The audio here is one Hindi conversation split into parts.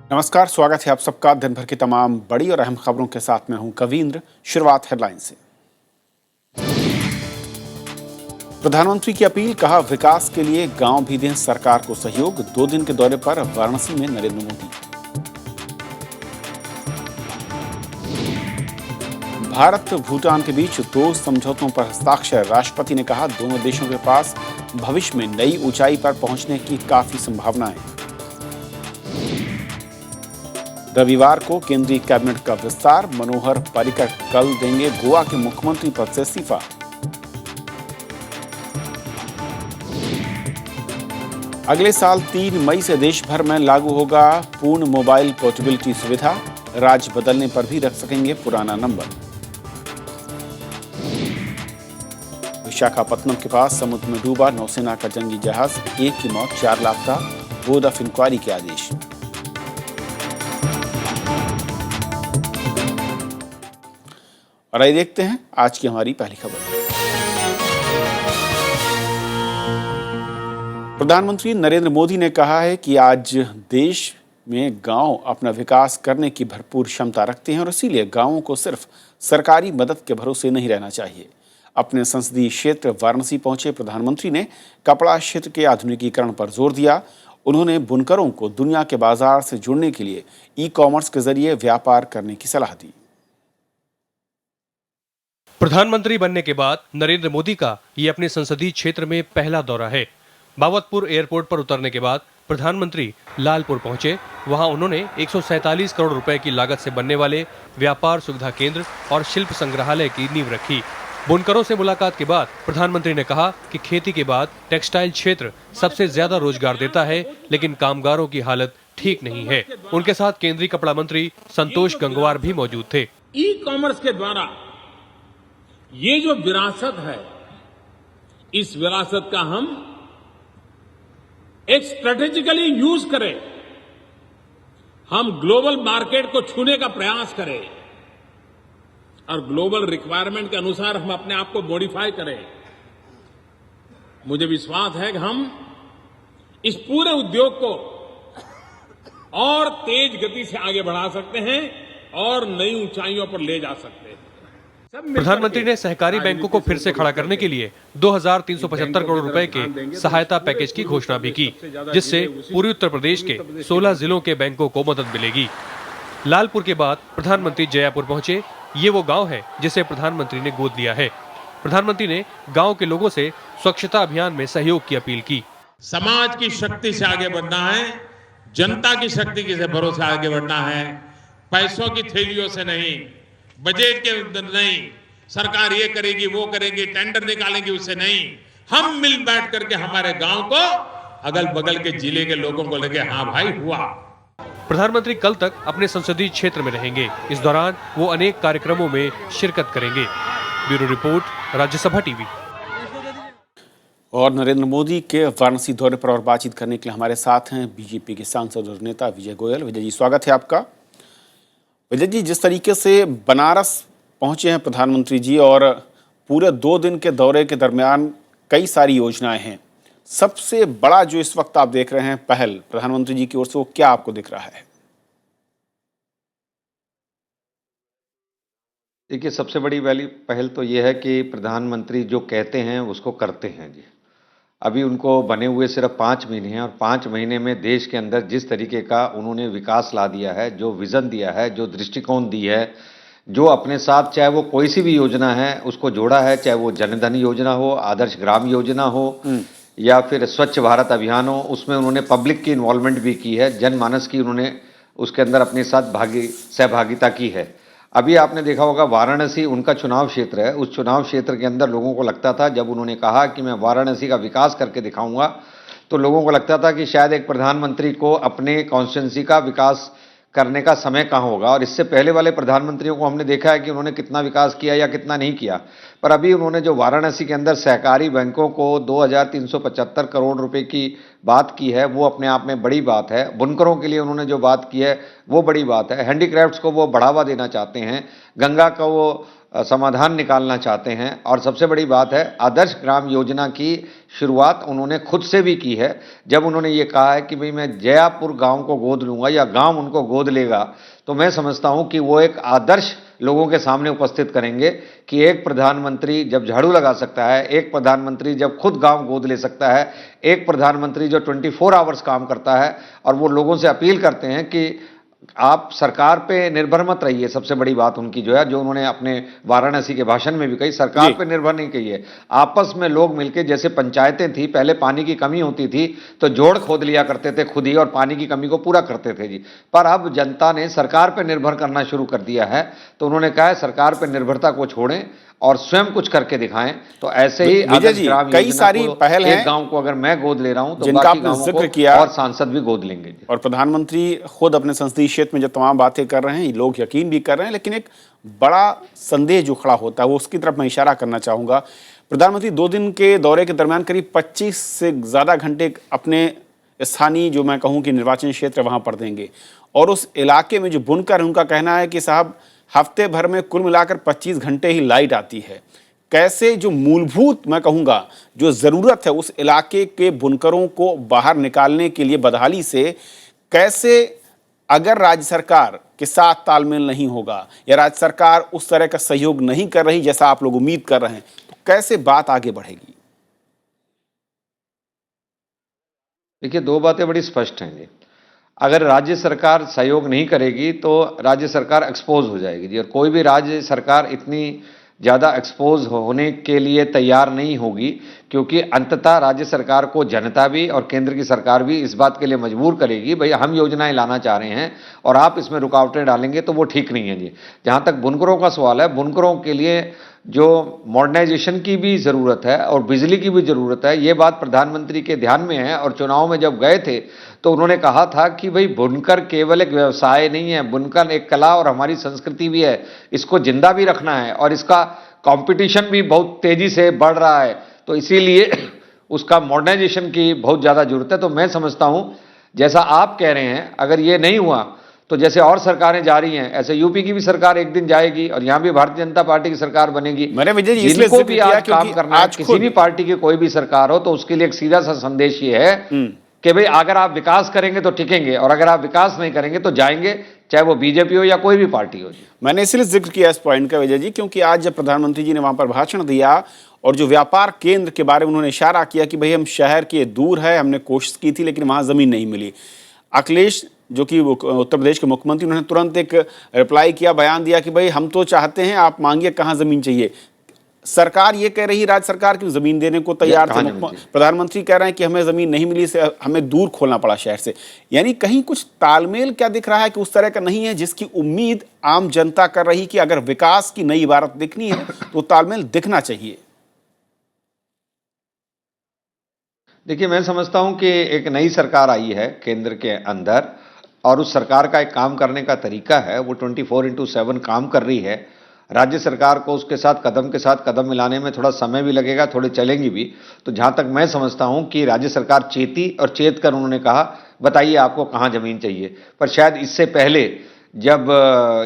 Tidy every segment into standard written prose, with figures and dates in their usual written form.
नमस्कार, स्वागत है आप सबका दिन भर की तमाम बड़ी और अहम खबरों के साथ मैं हूं कवींद्र। शुरुआत हेडलाइन से। प्रधानमंत्री की अपील, कहा विकास के लिए गांव भी दें सरकार को सहयोग। 2 दिन के दौरे पर वाराणसी में नरेंद्र मोदी। भारत भूटान के बीच 2 समझौतों पर हस्ताक्षर। राष्ट्रपति ने कहा दोनों देशों के पास भविष्य में नई ऊंचाई पर पहुंचने की काफी संभावनाएं। रविवार को केंद्रीय कैबिनेट का विस्तार। मनोहर पर्रिकर कल देंगे गोवा के मुख्यमंत्री पद से इस्तीफा। अगले साल 3 मई से देश भर में लागू होगा पूर्ण मोबाइल पोर्टेबिलिटी सुविधा। राज्य बदलने पर भी रख सकेंगे पुराना नंबर। विशाखापत्तनम के पास समुद्र में डूबा नौसेना का जंगी जहाज। 1 की मौत, 4 लापता। बोर्ड ऑफ इंक्वायरी के आदेश। और आइए देखते हैं आज की हमारी पहली खबर। प्रधानमंत्री नरेंद्र मोदी ने कहा है कि आज देश में गांव अपना विकास करने की भरपूर क्षमता रखते हैं और इसीलिए गांवों को सिर्फ सरकारी मदद के भरोसे नहीं रहना चाहिए। अपने संसदीय क्षेत्र वाराणसी पहुंचे प्रधानमंत्री ने कपड़ा क्षेत्र के आधुनिकीकरण पर जोर दिया। उन्होंने बुनकरों को दुनिया के बाजार से जुड़ने के लिए ई-कॉमर्स के जरिए व्यापार करने की सलाह दी। प्रधानमंत्री बनने के बाद नरेंद्र मोदी का ये अपने संसदीय क्षेत्र में पहला दौरा है। बावतपुर एयरपोर्ट पर उतरने के बाद प्रधानमंत्री लालपुर पहुंचे। वहां उन्होंने 147 करोड़ रुपए की लागत से बनने वाले व्यापार सुविधा केंद्र और शिल्प संग्रहालय की नींव रखी। बुनकरों से मुलाकात के बाद प्रधानमंत्री ने कहा कि खेती के बाद टेक्सटाइल क्षेत्र सबसे ज्यादा रोजगार देता है, लेकिन कामगारों की हालत ठीक नहीं है। उनके साथ केंद्रीय कपड़ा मंत्री संतोष गंगवार भी मौजूद थे। ई कॉमर्स के द्वारा ये जो विरासत है, इस विरासत का हम एक स्ट्रेटेजिकली यूज करें, हम ग्लोबल मार्केट को छूने का प्रयास करें और ग्लोबल रिक्वायरमेंट के अनुसार हम अपने आप को मॉडिफाई करें। मुझे विश्वास है कि हम इस पूरे उद्योग को और तेज गति से आगे बढ़ा सकते हैं और नई ऊंचाइयों पर ले जा सकते हैं। प्रधानमंत्री ने सहकारी बैंकों को फिर से खड़ा करने के लिए 2375 करोड़ रुपए के सहायता पैकेज की घोषणा भी की, जिससे पूर्वी उत्तर प्रदेश के 16 जिलों के बैंकों को मदद मिलेगी। लालपुर के बाद प्रधानमंत्री जयापुर पहुंचे। ये वो गांव है जिसे प्रधानमंत्री ने गोद लिया है। प्रधानमंत्री ने गांव के लोगों से स्वच्छता अभियान में सहयोग की अपील की। समाज की शक्ति से आगे बढ़ना है, जनता की शक्ति के भरोसे आगे बढ़ना है, पैसों की थैलियों से नहीं, बजट के अंदर नहीं, सरकार ये करेगी वो करेगी, टेंडर निकालेंगे उससे नहीं, हम मिल बैठ करके हमारे गांव को अगल बगल के जिले के लोगों को लगे हाँ भाई हुआ। प्रधानमंत्री कल तक अपने संसदीय क्षेत्र में रहेंगे। इस दौरान वो अनेक कार्यक्रमों में शिरकत करेंगे। Bureau report, Rajya Sabha TV. और नरेंद्र मोदी के वाराणसी दौरे पर और बातचीत करने के लिए हमारे साथ हैं बीजेपी के सांसद और नेता विजय गोयल। विजय जी, स्वागत है आपका। विजय जी, जिस तरीके से बनारस पहुंचे हैं प्रधानमंत्री जी और पूरे 2 दिन के दौरे के दरमियान कई सारी योजनाएं हैं, सबसे बड़ा जो इस वक्त आप देख रहे हैं पहल प्रधानमंत्री जी की ओर से, वो क्या आपको दिख रहा है? देखिए, सबसे बड़ी पहल तो ये है कि प्रधानमंत्री जो कहते हैं उसको करते हैं जी। अभी उनको बने हुए सिर्फ 5 महीने हैं और 5 महीने में देश के अंदर जिस तरीके का उन्होंने विकास ला दिया है, जो विजन दिया है, जो दृष्टिकोण दी है, जो अपने साथ चाहे वो कोई सी भी योजना है उसको जोड़ा है, चाहे वो जनधन योजना हो, आदर्श ग्राम योजना हो या फिर स्वच्छ भारत अभियान हो, उसमें उन्होंने पब्लिक की इन्वॉल्वमेंट भी की है, जनमानस की उन्होंने उसके अंदर अपने साथ सहभागिता की है। अभी आपने देखा होगा वाराणसी उनका चुनाव क्षेत्र है। उस चुनाव क्षेत्र के अंदर लोगों को लगता था, जब उन्होंने कहा कि मैं वाराणसी का विकास करके दिखाऊंगा, तो लोगों को लगता था कि शायद एक प्रधानमंत्री को अपने कॉन्स्टिट्यूंसी का विकास करने का समय कहाँ होगा। और इससे पहले वाले प्रधानमंत्रियों को हमने देखा है कि उन्होंने कितना विकास किया या कितना नहीं किया। पर अभी उन्होंने जो वाराणसी के अंदर सहकारी बैंकों को 2375 करोड़ रुपए की बात की है, वो अपने आप में बड़ी बात है। बुनकरों के लिए उन्होंने जो बात की है वो बड़ी बात है। हैंडीक्राफ्ट्स को वो बढ़ावा देना चाहते हैं। गंगा का वो समाधान निकालना चाहते हैं। और सबसे बड़ी बात है, आदर्श ग्राम योजना की शुरुआत उन्होंने खुद से भी की है। जब उन्होंने ये कहा है कि भाई मैं जयापुर गांव को गोद लूंगा या गांव उनको गोद लेगा, तो मैं समझता हूं कि वो एक आदर्श लोगों के सामने उपस्थित करेंगे कि एक प्रधानमंत्री जब झाड़ू लगा सकता है, एक प्रधानमंत्री जब खुद गांव गोद ले सकता है, एक प्रधानमंत्री जो 24 आवर्स काम करता है, और वो लोगों से अपील करते हैं कि आप सरकार पे निर्भर मत रहिए। सबसे बड़ी बात उनकी जो है, जो उन्होंने अपने वाराणसी के भाषण में भी कही, सरकार पे निर्भर नहीं कही है, आपस में लोग मिलकर, जैसे पंचायतें थी पहले पानी की कमी होती थी तो जोड़ खोद लिया करते थे खुद ही और पानी की कमी को पूरा करते थे जी। पर अब जनता ने सरकार पे निर्भर करना शुरू कर दिया है, तो उन्होंने कहा है सरकार पे निर्भरता को छोड़ें और स्वयं कुछ करके दिखाएं। तो ऐसे ही विजय जी, कई सारी पहल हैं, एक गांव को अगर मैं गोद ले रहा हूं तो जिनका बाकी आपने गांवों जिक्र को किया और सांसद भी गोद लेंगे। और प्रधानमंत्री खुद अपने संसदीय क्षेत्र में जो तमाम बातें कर रहे हैं, लोग यकीन भी कर रहे हैं, लेकिन एक बड़ा संदेह जो खड़ा होता है वो उसकी तरफ मैं इशारा करना चाहूंगा। प्रधानमंत्री 2 दिन के दौरे के दरमियान करीब 25 से ज़्यादा घंटे अपने स्थानीय, जो मैं कहूँ कि निर्वाचन क्षेत्र, वहाँ पर देंगे। और उस इलाके में जो बुनकर, उनका कहना है कि साहब हफ्ते भर में कुल मिलाकर 25 घंटे ही लाइट आती है। कैसे जो मूलभूत, मैं कहूँगा, जो ज़रूरत है उस इलाके के बुनकरों को बाहर निकालने के लिए बदहाली से, कैसे अगर राज्य सरकार के साथ तालमेल नहीं होगा या राज्य सरकार उस तरह का सहयोग नहीं कर रही जैसा आप लोग उम्मीद कर रहे हैं, तो कैसे बात आगे बढ़ेगी? देखिए, 2 बातें बड़ी स्पष्ट हैं जी। अगर राज्य सरकार सहयोग नहीं करेगी तो राज्य सरकार एक्सपोज हो जाएगी जी, और कोई भी राज्य सरकार इतनी ज़्यादा एक्सपोज होने के लिए तैयार नहीं होगी, क्योंकि अंततः राज्य सरकार को जनता भी और केंद्र की सरकार भी इस बात के लिए मजबूर करेगी, भाई हम योजनाएं लाना चाह रहे हैं और आप इसमें रुकावटें डालेंगे तो वो ठीक नहीं है जी। जहाँ तक बुनकरों का सवाल है, बुनकरों के लिए जो मॉडर्नाइजेशन की भी ज़रूरत है और बिजली की भी ज़रूरत है, ये बात प्रधानमंत्री के ध्यान में है। और चुनाव में जब गए थे तो उन्होंने कहा था कि भाई बुनकर केवल एक व्यवसाय नहीं है, बुनकर एक कला और हमारी संस्कृति भी है, इसको जिंदा भी रखना है और इसका कंपटीशन भी बहुत तेजी से बढ़ रहा है, तो इसीलिए उसका मॉडर्नाइजेशन की बहुत ज़्यादा जरूरत है। तो मैं समझता हूँ, जैसा आप कह रहे हैं, अगर ये नहीं हुआ तो जैसे और सरकारें जा रही हैं, ऐसे यूपी की भी सरकार एक दिन जाएगी और यहाँ भी भारतीय जनता पार्टी की सरकार बनेगी। मैंने विजय जी इसलिए जिनको भी आज काम करना है, आज किसी भी पार्टी की कोई भी सरकार हो, तो उसके लिए एक सीधा सा संदेश ये है कि भाई अगर आप विकास करेंगे तो टिकेंगे और अगर आप विकास नहीं करेंगे तो जाएंगे, चाहे वो बीजेपी हो या कोई भी पार्टी हो। मैंने इसलिए जिक्र किया इस पॉइंट का विजय जी, क्योंकि आज जब प्रधानमंत्री जी ने वहां पर भाषण दिया और जो व्यापार केंद्र के बारे में उन्होंने इशारा किया कि भाई हम शहर के दूर है, हमने कोशिश की थी लेकिन वहां जमीन नहीं मिली। अखिलेश, जो कि उत्तर प्रदेश के मुख्यमंत्री, उन्होंने तुरंत एक रिप्लाई किया, बयान दिया कि भाई हम तो चाहते हैं, आप मांगिए कहाँ जमीन चाहिए। सरकार ये कह रही, राज्य सरकार की जमीन देने को तैयार थे, प्रधानमंत्री कह रहे हैं कि हमें जमीन नहीं मिली, से हमें दूर खोलना पड़ा शहर से। यानी कहीं कुछ तालमेल क्या दिख रहा है कि उस तरह का नहीं है जिसकी उम्मीद आम जनता कर रही कि अगर विकास की नई इबारत दिखनी है तो तालमेल दिखना चाहिए। देखिए, मैं समझता हूं कि एक नई सरकार आई है केंद्र के अंदर और उस सरकार का एक काम करने का तरीका है, वो 24/7 काम कर रही है। राज्य सरकार को उसके साथ कदम के साथ कदम मिलाने में थोड़ा समय भी लगेगा, थोड़े चलेंगी भी। तो जहां तक मैं समझता हूं कि राज्य सरकार चेती और चेत कर उन्होंने कहा बताइए आपको कहां जमीन चाहिए। पर शायद इससे पहले जब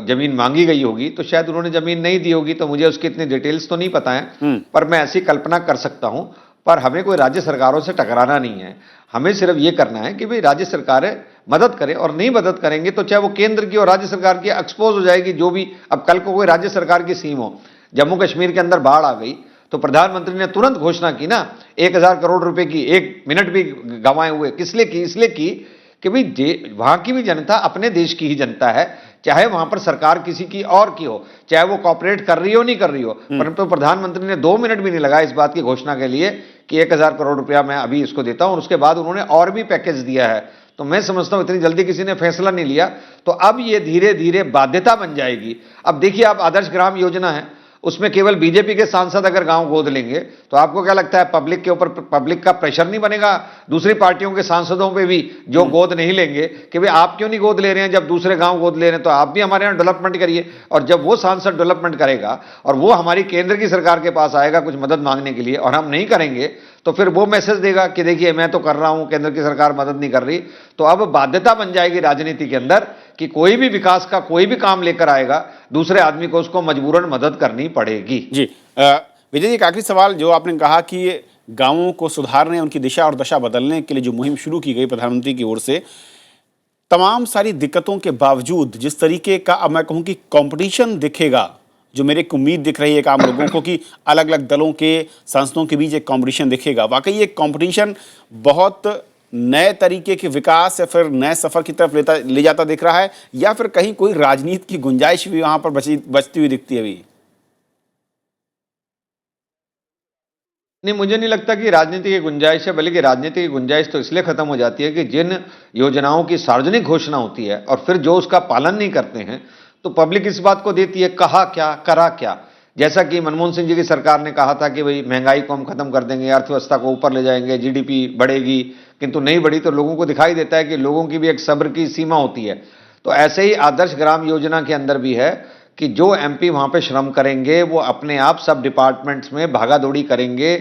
जमीन मांगी गई होगी तो शायद उन्होंने जमीन नहीं दी होगी, तो मुझे उसकी इतनी डिटेल्स तो नहीं पता है, पर मैं ऐसी कल्पना कर सकता हूं। पर हमें कोई राज्य सरकारों से टकराना नहीं है, हमें सिर्फ ये करना है कि भाई राज्य सरकारें मदद करें, और नहीं मदद करेंगे तो चाहे वो केंद्र की और राज्य सरकार की एक्सपोज हो जाएगी जो भी। अब कल को कोई राज्य सरकार की स्कीम हो, जम्मू कश्मीर के अंदर बाढ़ आ गई तो प्रधानमंत्री ने तुरंत घोषणा की ना 1000 करोड़ रुपए की, 1 मिनट भी गंवाए हुए। किस लिए की? इसलिए की कि भाई वहां की भी जनता अपने देश की ही जनता है, चाहे वहां पर सरकार किसी की और की हो, चाहे वो कॉपरेट कर रही हो नहीं कर रही हो। परंतु प्रधानमंत्री ने 2 मिनट भी नहीं लगाया इस बात की घोषणा के लिए कि 1000 करोड़ रुपया मैं अभी इसको देता हूं, और उसके बाद उन्होंने और भी पैकेज दिया है। तो मैं समझता हूं इतनी जल्दी किसी ने फैसला नहीं लिया, तो अब ये धीरे धीरे बाध्यता बन जाएगी। अब देखिए, आप आदर्श ग्राम योजना है, उसमें केवल बीजेपी के सांसद अगर गांव गोद लेंगे तो आपको क्या लगता है पब्लिक के ऊपर, पब्लिक का प्रेशर नहीं बनेगा दूसरी पार्टियों के सांसदों पे भी जो गोद नहीं लेंगे कि भाई आप क्यों नहीं गोद ले रहे हैं, जब दूसरे गांव गोद ले रहे हैं तो आप भी हमारे यहाँ डेवलपमेंट करिए। और जब वो सांसद डेवलपमेंट करेगा और वो हमारी केंद्र की सरकार के पास आएगा कुछ मदद मांगने के लिए और हम नहीं करेंगे, तो फिर वो मैसेज देगा कि देखिए मैं तो कर रहा हूं, केंद्र की सरकार मदद नहीं कर रही। तो अब बाध्यता बन जाएगी राजनीति के अंदर कि कोई भी विकास का कोई भी काम लेकर आएगा, दूसरे आदमी को उसको मजबूरन मदद करनी पड़ेगी। जी विजय जी, एक आखिरी सवाल, जो आपने कहा कि गांवों को सुधारने, उनकी दिशा और दशा बदलने के लिए जो मुहिम शुरू की गई प्रधानमंत्री की ओर से, तमाम सारी दिक्कतों के बावजूद जिस तरीके का, अब मैं कहूं कि कंपटीशन दिखेगा, जो मेरे को उम्मीद दिख रही है आम लोगों को कि अलग अलग दलों के सांसदों के बीच एक कंपटीशन दिखेगा, वाकई ये कंपटीशन बहुत नए तरीके के विकास या फिर नए सफर की तरफ ले जाता दिख रहा है, या फिर कहीं कोई राजनीति की गुंजाइश भी वहां पर बचती हुई दिखती है अभी? नहीं, मुझे नहीं लगता कि राजनीति की गुंजाइश है, बल्कि राजनीति की गुंजाइश तो इसलिए खत्म हो जाती है कि जिन योजनाओं की सार्वजनिक घोषणा होती है और फिर जो उसका पालन नहीं करते हैं, तो पब्लिक इस बात को देती है कहा क्या करा क्या। जैसा कि मनमोहन सिंह जी की सरकार ने कहा था कि भाई महंगाई को हम खत्म कर देंगे, अर्थव्यवस्था को ऊपर ले जाएंगे, जीडीपी बढ़ेगी, किंतु नहीं बढ़ी, तो लोगों को दिखाई देता है कि लोगों की भी एक सब्र की सीमा होती है। तो ऐसे ही आदर्श ग्राम योजना के अंदर भी है कि जो एमपी वहां पे श्रम करेंगे वो अपने आप सब डिपार्टमेंट्स में भागादौड़ी करेंगे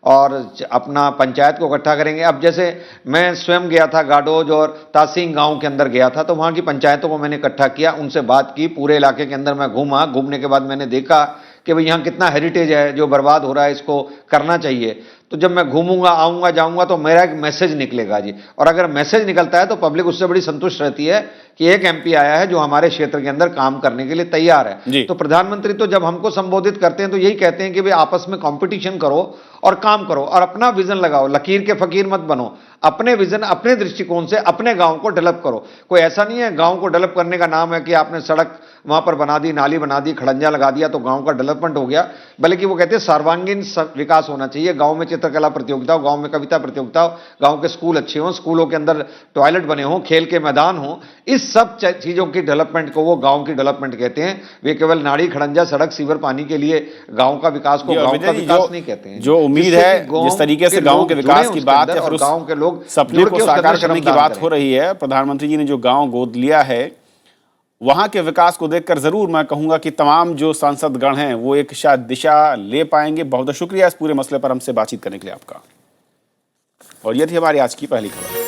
और अपना पंचायत को इकट्ठा करेंगे। अब जैसे मैं स्वयं गया था गाडोज और तासिंग गांव के अंदर गया था, तो वहां की पंचायतों को मैंने इकट्ठा किया, उनसे बात की, पूरे इलाके के अंदर मैं घूमा। घूमने के बाद मैंने देखा कि भाई यहाँ कितना हेरिटेज है जो बर्बाद हो रहा है, इसको करना चाहिए। तो जब मैं घूमूंगा, आऊंगा, जाऊंगा, तो मेरा एक मैसेज निकलेगा जी, और अगर मैसेज निकलता है तो पब्लिक उससे बड़ी संतुष्ट रहती है कि एक एमपी आया है जो हमारे क्षेत्र के अंदर काम करने के लिए तैयार है। तो प्रधानमंत्री तो जब हमको संबोधित करते हैं तो यही कहते हैं कि भाई आपस में कंपटीशन करो और काम करो और अपना विजन लगाओ, लकीर के फकीर मत बनो, अपने विजन, अपने दृष्टिकोण से अपने गांव को डेवलप करो। कोई ऐसा नहीं है गांव को डेवलप करने का नाम है कि आपने सड़क वहां पर बना दी, नाली बना दी, खड़ंजा लगा दिया तो गांव का डेवलपमेंट हो गया, बल्कि वो कहते हैं सर्वांगीण विकास होना चाहिए। गांव में चित्रकला प्रतियोगिता हो, गांव में कविता प्रतियोगिता हो, गांव के स्कूल अच्छे हों, स्कूलों के अंदर टॉयलेट बने हों, खेल के मैदान हो, इस सब चीजों की डेवलपमेंट को वो गांव की डेवलपमेंट कहते हैं। वे केवल नाली, खड़ंजा, सड़क, सीवर, पानी के लिए गांव का विकास को गांव का विकास नहीं कहते हैं। जो उम्मीद है जिस तरीके से गांव के विकास की बात है, गांव के लोग सपने को साकार करने की बात हो रही है, प्रधानमंत्री जी ने जो गांव गोद लिया है, वहां के विकास को देखकर जरूर मैं कहूंगा कि तमाम जो सांसदगण हैं वो एक शायद दिशा ले पाएंगे। बहुत बहुत शुक्रिया इस पूरे मसले पर हमसे बातचीत करने के लिए आपका। और ये थी हमारी आज की पहली खबर।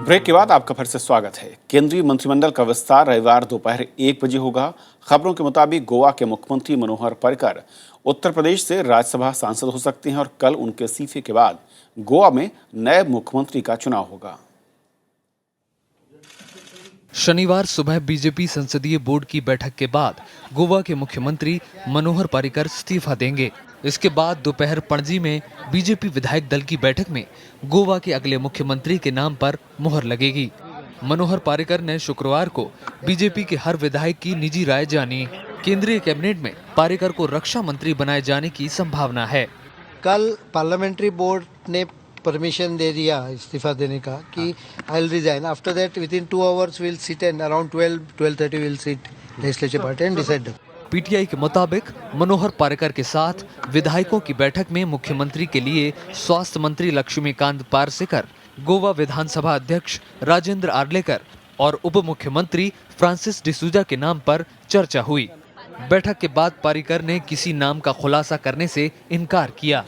ब्रेक के बाद आपका फिर से स्वागत है। केंद्रीय मंत्रिमंडल का विस्तार रविवार दोपहर 1 बजे होगा। खबरों के मुताबिक गोवा के मुख्यमंत्री मनोहर पर्रिकर उत्तर प्रदेश से राज्यसभा सांसद हो सकते हैं और कल उनके इस्तीफे के बाद गोवा में नए मुख्यमंत्री का चुनाव होगा। शनिवार सुबह बीजेपी संसदीय बोर्ड की बैठक के बाद गोवा के मुख्यमंत्री मनोहर पर्रिकर इस्तीफा देंगे। इसके बाद दोपहर पणजी में बीजेपी विधायक दल की बैठक में गोवा के अगले मुख्यमंत्री के नाम पर मुहर लगेगी। मनोहर पर्रिकर ने शुक्रवार को बीजेपी के हर विधायक की निजी राय जानी। केंद्रीय कैबिनेट में पर्रिकर को रक्षा मंत्री बनाए जाने की संभावना है। कल पार्लियामेंट्री बोर्ड ने परमिशन दे दिया इस्तीफा देने का कि I will resign. After that with in 2 hours will sit and around 12:30 will sit legislative party and decide. PTI के मुताबिक मनोहर पर्रिकर के साथ विधायकों की बैठक में मुख्यमंत्री के लिए स्वास्थ्य मंत्री लक्ष्मीकांत पार्सेकर, गोवा विधानसभा अध्यक्ष राजेंद्र आर्लेकर और उप मुख्यमंत्री फ्रांसिस डिसूजा के नाम पर चर्चा हुई। बैठक के बाद पर्रिकर ने किसी नाम का खुलासा करने से इनकार किया।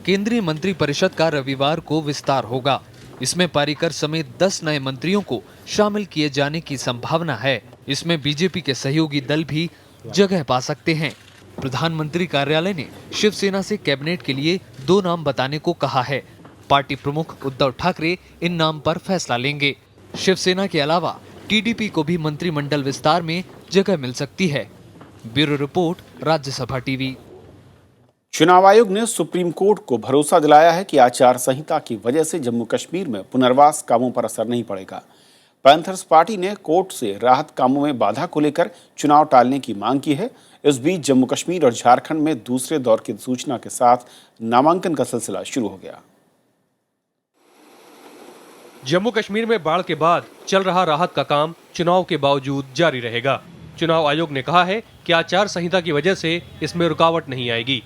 केंद्रीय मंत्री परिषद का रविवार को विस्तार होगा। इसमें पर्रिकर समेत 10 नए मंत्रियों को शामिल किए जाने की संभावना है। इसमें बीजेपी के सहयोगी दल भी जगह पा सकते हैं। प्रधानमंत्री कार्यालय ने शिवसेना से कैबिनेट के लिए 2 नाम बताने को कहा है। पार्टी प्रमुख उद्धव ठाकरे इन नाम पर फैसला लेंगे। शिवसेना के अलावा टीडीपी को भी मंत्रिमंडल विस्तार में जगह मिल सकती है। Bureau report, Rajya Sabha TV. चुनाव आयोग ने सुप्रीम कोर्ट को भरोसा दिलाया है कि आचार संहिता की वजह से जम्मू कश्मीर में पुनर्वास कामों पर असर नहीं पड़ेगा। पैंथर्स पार्टी ने कोर्ट से राहत कामों में बाधा को लेकर चुनाव टालने की मांग की है। इस बीच जम्मू कश्मीर और झारखंड में दूसरे दौर की सूचना के साथ नामांकन का सिलसिला शुरू हो गया। जम्मू कश्मीर में बाढ़ के बाद चल रहा राहत का काम चुनाव के बावजूद जारी रहेगा। चुनाव आयोग ने कहा है कि आचार संहिता की वजह से इसमें रुकावट नहीं आएगी।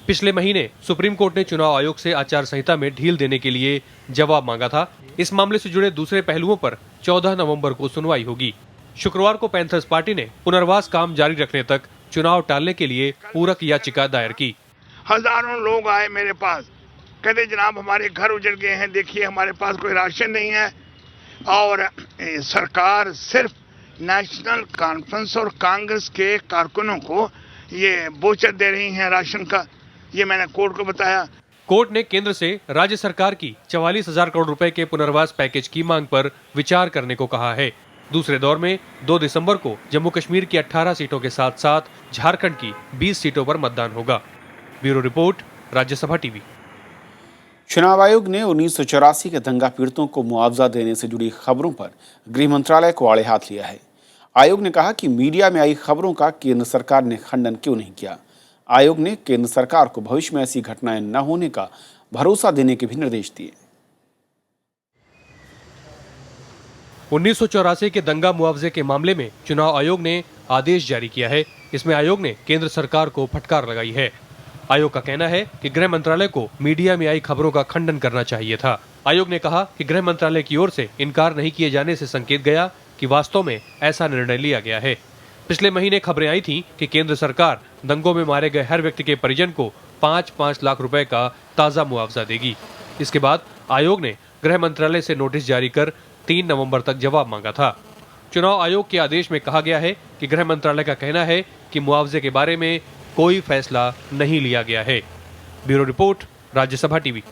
पिछले महीने सुप्रीम कोर्ट ने चुनाव आयोग से आचार संहिता में ढील देने के लिए जवाब मांगा था। इस मामले से जुड़े दूसरे पहलुओं पर 14 नवंबर को सुनवाई होगी। शुक्रवार को पैंथर्स पार्टी ने पुनर्वास काम जारी रखने तक चुनाव टालने के लिए पूरक याचिका दायर की। हजारों लोग आए मेरे पास, कहते जनाब हमारे घर उजड़ गए हैं, देखिए हमारे पास कोई राशन नहीं है, और सरकार सिर्फ नेशनल कॉन्फ्रेंस और कांग्रेस के कारकुनों को ये वोचर दे रही हैं राशन का, ये मैंने कोर्ट को बताया। कोर्ट ने केंद्र से राज्य सरकार की 44,000 करोड़ रुपए के पुनर्वास पैकेज की मांग पर विचार करने को कहा है। दूसरे दौर में 2 दिसंबर को जम्मू कश्मीर की 18 सीटों के साथ साथ झारखंड की 20 सीटों पर मतदान होगा। Bureau report, Rajya Sabha TV. चुनाव आयोग ने 1984 के दंगा पीड़ितों को मुआवजा देने से जुड़ी खबरों पर गृह मंत्रालय को आड़े हाथ लिया है। आयोग ने कहा कि मीडिया में आई खबरों का केंद्र सरकार ने खंडन क्यों नहीं किया। आयोग ने केंद्र सरकार को भविष्य में ऐसी घटनाएं न होने का भरोसा देने के भी निर्देश दिए। 1984 के दंगा मुआवजे के मामले में चुनाव आयोग ने आदेश जारी किया है। इसमें आयोग ने केंद्र सरकार को फटकार लगाई है। आयोग का कहना है कि गृह मंत्रालय को मीडिया में आई खबरों का खंडन करना चाहिए था। आयोग ने कहा कि गृह मंत्रालय की ओर से इनकार नहीं किए जाने से संकेत गया कि वास्तव में ऐसा निर्णय लिया गया है। पिछले महीने खबरें आई थीं कि केंद्र सरकार दंगों में मारे गए हर व्यक्ति के परिजन को 5-5 लाख रुपए का ताजा मुआवजा देगी। इसके बाद आयोग ने गृह मंत्रालय से नोटिस जारी कर 3 नवंबर तक जवाब मांगा था। चुनाव आयोग के आदेश में कहा गया है कि गृह मंत्रालय का कहना है कि मुआवजे के बारे में कोई फैसला नहीं लिया गया है। Bureau report, Rajya Sabha TV.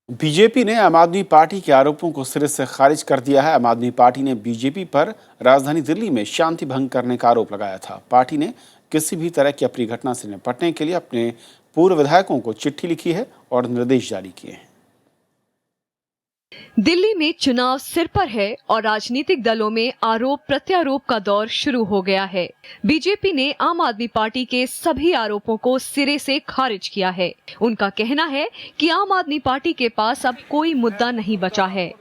BJP ने आम आदमी पार्टी के आरोपों को सिरे से खारिज कर दिया है। आम आदमी पार्टी ने बीजेपी पर राजधानी दिल्ली में शांति भंग करने का आरोप लगाया था। पार्टी ने किसी भी तरह की अप्रिय घटना से निपटने के लिए अपने पूर्व विधायकों को चिट्ठी लिखी है और निर्देश जारी किए हैं। दिल्ली में चुनाव सिर पर है और राजनीतिक दलों में आरोप प्रत्यारोप का दौर शुरू हो गया है। बीजेपी ने आम आदमी पार्टी के सभी आरोपों को सिरे से खारिज किया है। उनका कहना है कि आम आदमी पार्टी के पास अब कोई मुद्दा नहीं बचा है।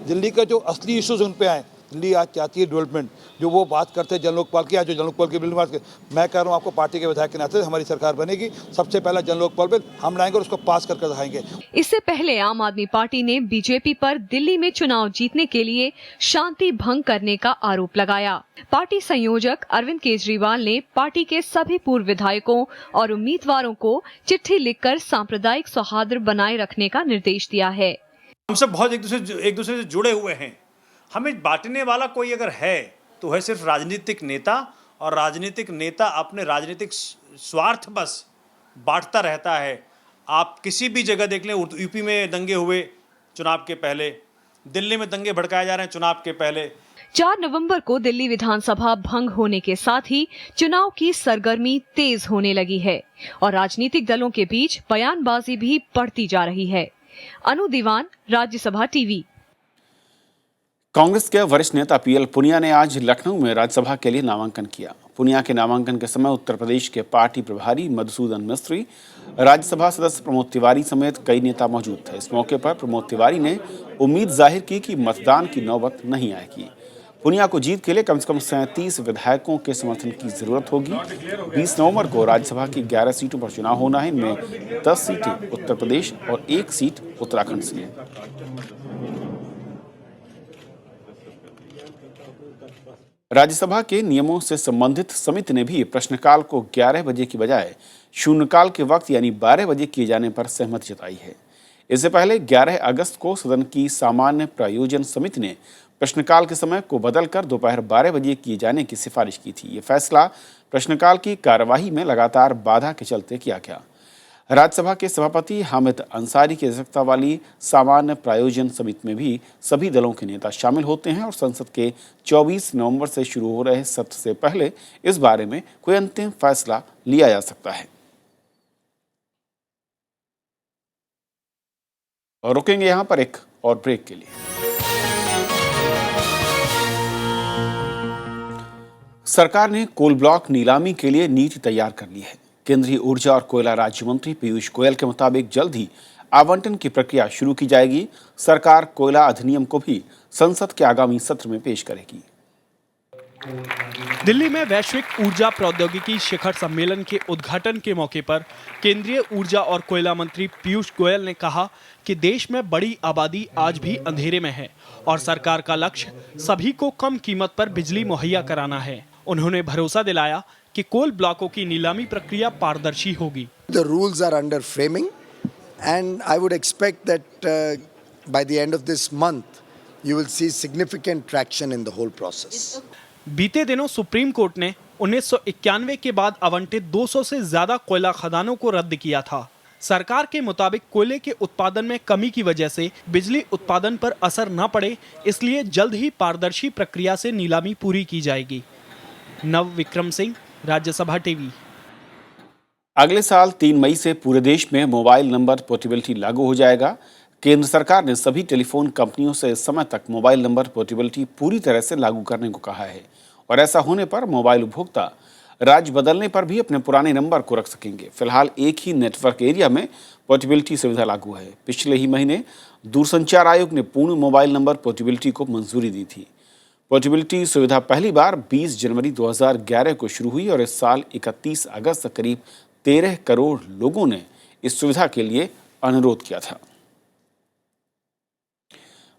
दिल्ली का जो असली इश्यूज उन पे आए, दिल्ली आज चाहती है डेवलपमेंट, जो वो बात करते हैं जनलोकपाल की, आज जो जनलोकपाल की बिल बात कर, मैं कह रहा हूँ आपको पार्टी के विधायक के नाते हमारी सरकार बनेगी, सबसे पहला जनलोकपाल बिल हम लाएंगे और उसको पास करके दिखाएंगे। इससे पहले आम आदमी पार्टी ने बीजेपी पर दिल्ली में चुनाव जीतने के लिए शांति भंग करने का आरोप लगाया। पार्टी संयोजक अरविंद केजरीवाल ने पार्टी के सभी पूर्व विधायकों और उम्मीदवारों को चिट्ठी लिखकर सांप्रदायिक सौहार्द बनाए रखने का निर्देश दिया है। हम सब बहुत एक दूसरे से जुड़े हुए हैं। हमें बांटने वाला कोई अगर है तो है सिर्फ राजनीतिक नेता, और राजनीतिक नेता अपने राजनीतिक स्वार्थ बस बांटता रहता है। आप किसी भी जगह देख लें, यूपी में दंगे हुए चुनाव के पहले, दिल्ली में दंगे भड़काए जा रहे हैं चुनाव के पहले। 4 नवंबर को दिल्ली विधानसभा भंग होने के साथ ही चुनाव की सरगर्मी तेज होने लगी है और राजनीतिक दलों के बीच बयानबाजी भी बढ़ती जा रही है। अनु दीवान, राज्यसभा टीवी। कांग्रेस के वरिष्ठ नेता पीएल पुनिया ने आज लखनऊ में राज्यसभा के लिए नामांकन किया। पुनिया के नामांकन के समय उत्तर प्रदेश के पार्टी प्रभारी मधुसूदन मिस्त्री, राज्यसभा सदस्य प्रमोद तिवारी समेत कई नेता मौजूद थे। इस मौके पर प्रमोद तिवारी ने उम्मीद जाहिर की कि मतदान की नौबत नहीं आएगी। पुनिया को जीत के लिए कम से कम 37 विधायकों के समर्थन की जरूरत होगी। 20 नवंबर को राज्यसभा की 11 सीटों पर चुनाव होना है। इनमें 10 सीटें उत्तर प्रदेश और 1 सीट उत्तराखंड से है। राज्यसभा के नियमों से संबंधित समिति ने भी प्रश्नकाल को 11 बजे की बजाय शून्यकाल के वक्त यानी 12 बजे किए जाने पर सहमति जताई है। इससे पहले 11 अगस्त को सदन की सामान्य प्रायोजन समिति ने प्रश्नकाल के समय को बदलकर दोपहर 12 बजे किए जाने की सिफारिश की थी। ये फैसला प्रश्नकाल की कार्यवाही में लगातार बाधा के चलते किया गया। राज्यसभा के सभापति हामिद अंसारी की अध्यक्षता वाली सामान्य प्रायोजन समिति में भी सभी दलों के नेता शामिल होते हैं और संसद के 24 नवंबर से शुरू हो रहे सत्र से पहले इस बारे में कोई अंतिम फैसला लिया जा सकता है। और रुकेंगे यहां पर एक और ब्रेक के लिए। सरकार ने कोल ब्लॉक नीलामी के लिए नीति तैयार कर ली है। केंद्रीय ऊर्जा और कोयला राज्य मंत्री पीयूष गोयल के मुताबिक जल्द ही आवंटन की प्रक्रिया शुरू की जाएगी। सरकार कोयला अधिनियम को भी संसद के आगामी सत्र में पेश करेगी। दिल्ली में वैश्विक ऊर्जा प्रौद्योगिकी शिखर सम्मेलन के उद्घाटन के मौके पर केंद्रीय ऊर्जा और कोयला मंत्री पीयूष गोयल ने कहा कि देश में बड़ी आबादी आज भी अंधेरे में है और सरकार का लक्ष्य सभी को कम कीमत पर बिजली मुहैया कराना है। उन्होंने भरोसा दिलाया कि कोल ब्लॉकों की नीलामी प्रक्रिया पारदर्शी होगी। The rules are under framing and I would expect that by the end of this month you will see significant traction in the whole process. बीते दिनों सुप्रीम कोर्ट ने 1991 के बाद आवंटित 200 से ज्यादा कोयला खदानों को रद्द किया था। सरकार के मुताबिक कोयले के उत्पादन में कमी की वजह से बिजली उत्पादन पर असर न पड़े, इसलिए जल्द ही पारदर्शी प्रक्रिया से नीलामी पूरी की जाएगी। नव विक्रम सिंह, राज्यसभा टीवी। अगले साल 3 मई से पूरे देश में मोबाइल नंबर पोर्टेबिलिटी लागू हो जाएगा। केंद्र सरकार ने सभी टेलीफोन कंपनियों से इस समय तक मोबाइल नंबर पोर्टेबिलिटी पूरी तरह से लागू करने को कहा है और ऐसा होने पर मोबाइल उपभोक्ता राज्य बदलने पर भी अपने पुराने नंबर को रख सकेंगे। फिलहाल एक ही नेटवर्क एरिया में पोर्टेबिलिटी सुविधा लागू है। पिछले ही महीने दूरसंचार आयोग ने पूर्ण मोबाइल नंबर पोर्टेबिलिटी को मंजूरी दी थी। पोर्टेबिलिटी सुविधा पहली बार 20 जनवरी 2011 को शुरू हुई और इस साल 31 अगस्त तक करीब 13 करोड़ लोगों ने इस सुविधा के लिए अनुरोध किया था।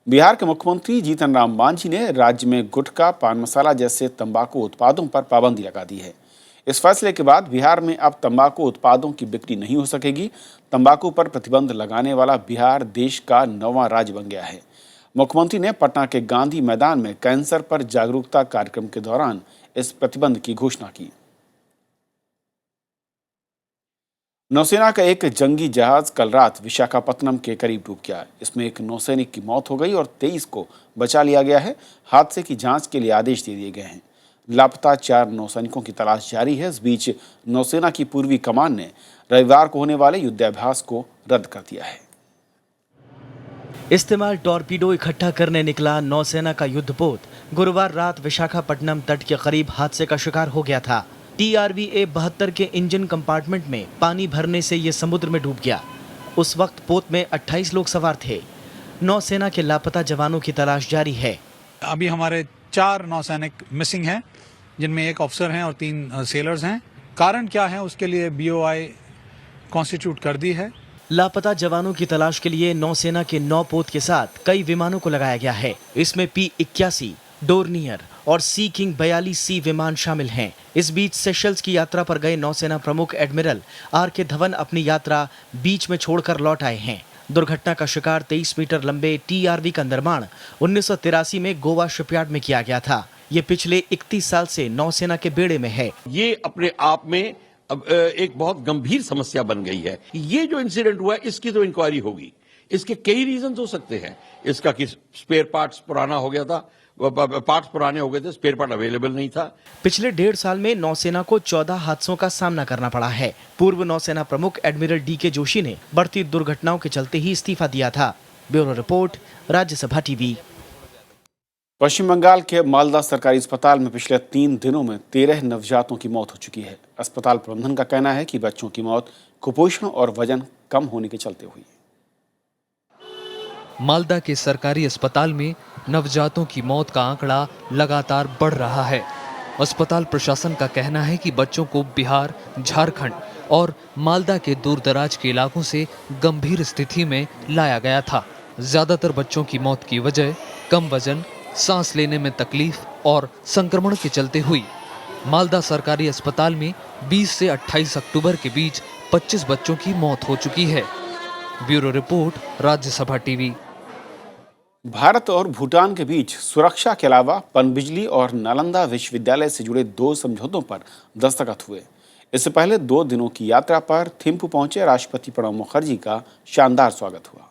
बिहार के मुख्यमंत्री जीतन राम मांझी ने राज्य में गुटखा, पान मसाला जैसे तंबाकू उत्पादों पर पाबंदी लगा दी है। इस फैसले के बाद बिहार में अब तंबाकू उत्पादों की बिक्री नहीं हो सकेगी। तंबाकू पर प्रतिबंध लगाने वाला बिहार देश का 9वां राज्य बन गया है। मुख्यमंत्री ने पटना के गांधी मैदान में कैंसर पर जागरूकता कार्यक्रम के दौरान इस प्रतिबंध की घोषणा की। नौसेना का एक जंगी जहाज कल रात विशाखापत्तनम के करीब डूब गया। इसमें एक नौसैनिक की मौत हो गई और 23 को बचा लिया गया है। हादसे की जांच के लिए आदेश दे दिए गए हैं। लापता 4 नौसैनिकों की तलाश जारी है। इस बीच नौसेना की पूर्वी कमान ने रविवार को होने वाले युद्धाभ्यास को रद्द कर दिया है। इस्तेमाल टॉर्पीडो इकट्ठा करने निकला नौसेना का युद्धपोत गुरुवार रात विशाखापट्टनम तट के करीब हादसे का शिकार हो गया था। TRVA 72 के इंजन कंपार्टमेंट में पानी भरने से ये समुद्र में डूब गया। उस वक्त पोत में 28 लोग सवार थे। नौसेना के लापता जवानों की तलाश जारी है। अभी हमारे 4 नौसैनिक मिसिंग हैं, जिनमें 1 ऑफिसर हैं और 3 सेलर्स हैं। कारण क्या है उसके लिए BOI कॉन्स्टिट्यूट कर दी है। लापता जवानों की तलाश के लिए नौसेना के 9 पोत के साथ कई विमानों को लगाया गया है। इसमें P-81, डोर्नियर और सी किंग 42C विमान शामिल हैं। इस बीच सेशल्स की यात्रा पर गए नौसेना प्रमुख एडमिरल RK धवन अपनी यात्रा बीच में छोड़कर लौट आए हैं। दुर्घटना का शिकार 23 मीटर लंबे TRV का निर्माण 1983 में गोवा शिपयार्ड में किया गया था। ये पिछले 31 साल से नौसेना के बेड़े में है। ये अपने आप में एक बहुत गंभीर समस्या बन गई है। ये जो इंसिडेंट हुआ है इसकी तो इंक्वायरी होगी। इसके कई रीजन हो सकते हैं। इसका कि स्पेयर पार्ट्स पुराना हो गया था, पार्ट्स पुराने हो गए थे, स्पेयर पार्ट अवेलेबल नहीं था। पिछले 1.5 साल में नौसेना को 14 हादसों का सामना करना पड़ा है। पूर्व नौसेना प्रमुख एडमिरल DK जोशी ने बढ़ती दुर्घटनाओं के चलते ही इस्तीफा दिया था। Bureau report, Rajya Sabha TV. Paschim Bangal के मालदा सरकारी अस्पताल में पिछले 3 दिनों में 13 नवजातों की मौत हो चुकी है। अस्पताल प्रबंधन का कहना है कि बच्चों की मौत कुपोषण और वजन कम होने के चलते हुई। मालदा के सरकारी अस्पताल में नवजातों की मौत का आंकड़ा लगातार बढ़ रहा है। अस्पताल प्रशासन का कहना है कि बच्चों को बिहार, झारखंड और मालदा के दूरदराज के इलाकों से गंभीर स्थिति में लाया गया था। ज्यादातर बच्चों की मौत की वजह कम वजन, सांस लेने में तकलीफ और संक्रमण के चलते हुई। मालदा सरकारी अस्पताल में 20 से 28 अक्टूबर के बीच 25 बच्चों की मौत हो चुकी है। Bureau report, Rajya Sabha TV. Bharat और भूटान के बीच सुरक्षा के अलावा पनबिजली और नालंदा विश्वविद्यालय से जुड़े 2 समझौतों पर दस्तखत हुए। इससे पहले 2 दिनों की यात्रा पर थिम्पू पहुंचे राष्ट्रपति प्रणब मुखर्जी का शानदार स्वागत हुआ।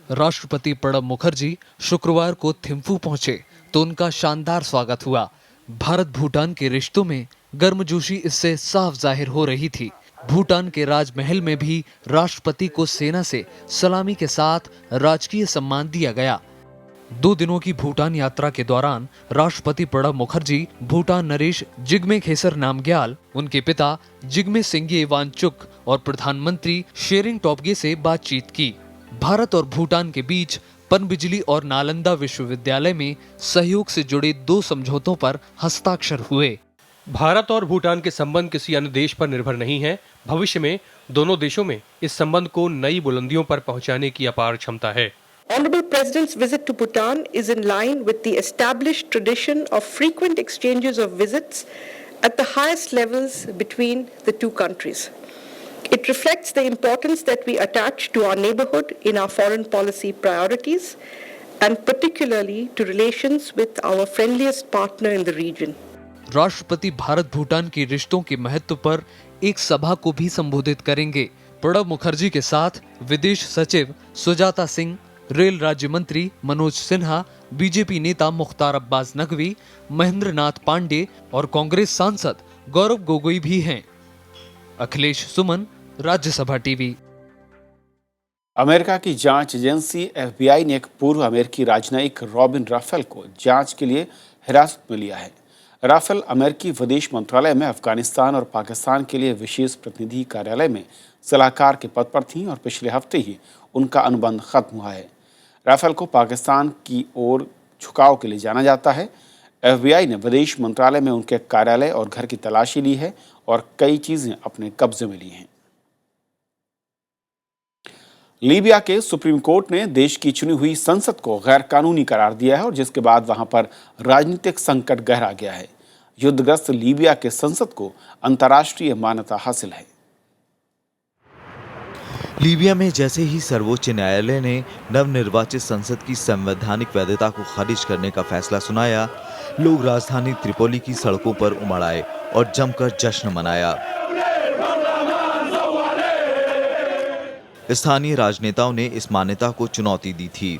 राष्ट्रपति प्रणब मुखर्जी शुक्रवार को थिम्पू पहुंचे तो उनका शानदार स्वागत हुआ। भारत भूटान के रिश्तों में गर्मजोशी इससे साफ जाहिर हो रही थी। भूटान के राजमहल में भी राष्ट्रपति को सेना से सलामी के साथ राजकीय सम्मान दिया गया। 2 दिनों की भूटान यात्रा के दौरान राष्ट्रपति प्रणब मुखर्जी भूटान नरेश जिग्मे खेसर नामग्याल, उनके पिता जिग्मे सिंगे वांगचुक और प्रधानमंत्री शेरिंग टोब्गे से बातचीत की। भारत और भूटान के बीच पनबिजली और नालंदा विश्वविद्यालय में सहयोग से जुड़े 2 समझौतों पर हस्ताक्षर हुए। भारत और भूटान के संबंध किसी अन्य देश पर निर्भर नहीं है। भविष्य में दोनों देशों में इस संबंध को नई बुलंदियों पर पहुंचाने की अपार क्षमता है। Honorable President's visit to Bhutan is in line with the established tradition of frequent exchanges of visits at the highest levels between the 2 countries. It reflects the importance that we attach to our neighborhood in our foreign policy priorities, and particularly to relations with our friendliest partner in the region. राष्ट्रपति भारत भूटान के रिश्तों के महत्व पर एक सभा को भी संबोधित करेंगे। प्रणब मुखर्जी के साथ विदेश सचिव सुजाता सिंह, रेल राज्य मंत्री मनोज सिन्हा, बीजेपी नेता मुख्तार अब्बास नकवी, महेंद्र नाथ पांडे और कांग्रेस सांसद गौरव गोगोई भी हैं। अखिलेश सुमन, राज्यसभा टीवी। अमेरिका की जांच एजेंसी FBI ने एक पूर्व अमेरिकी राजनयिक रॉबिन राफेल को जांच के लिए हिरासत में लिया है। राफेल अमेरिकी विदेश मंत्रालय में अफगानिस्तान और पाकिस्तान के लिए विशेष प्रतिनिधि कार्यालय में सलाहकार के पद पर थीं और पिछले हफ्ते ही उनका अनुबंध खत्म हुआ है। राफेल को पाकिस्तान की ओर झुकाव के लिए जाना जाता है। FBI ने विदेश मंत्रालय में उनके कार्यालय और घर की तलाशी ली है और कई चीजें अपने कब्जे में ली हैं। लीबिया के सुप्रीम कोर्ट ने देश की चुनी हुई संसद को गैर कानूनी करार दिया है और जिसके बाद वहां पर राजनीतिक संकट गहरा गया है। युद्धग्रस्त लीबिया के संसद को अंतर्राष्ट्रीय मान्यता हासिल है। लीबिया में जैसे ही सर्वोच्च न्यायालय ने नवनिर्वाचित संसद की संवैधानिक वैधता को खारिज करने का फैसला सुनाया, लोग राजधानी त्रिपोली की सड़कों पर उमड़ आए और जमकर जश्न मनाया। स्थानीय राजनेताओं ने इस मान्यता को चुनौती दी थी।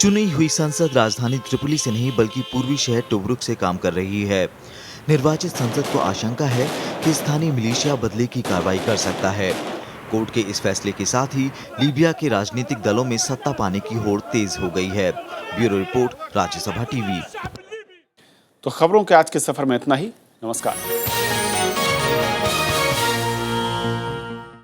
चुनी हुई संसद राजधानी त्रिपोली से नहीं बल्कि पूर्वी शहर टोब्रुक से काम कर रही है। निर्वाचित संसद को आशंका है कि स्थानीय मिलिशिया बदले की कार्रवाई कर सकता है। कोर्ट के इस फैसले के साथ ही लीबिया के राजनीतिक दलों में सत्ता पाने की होड़ तेज हो गई है। Bureau report, Rajya Sabha TV. तो खबरों के आज के सफर में इतना ही। नमस्कार।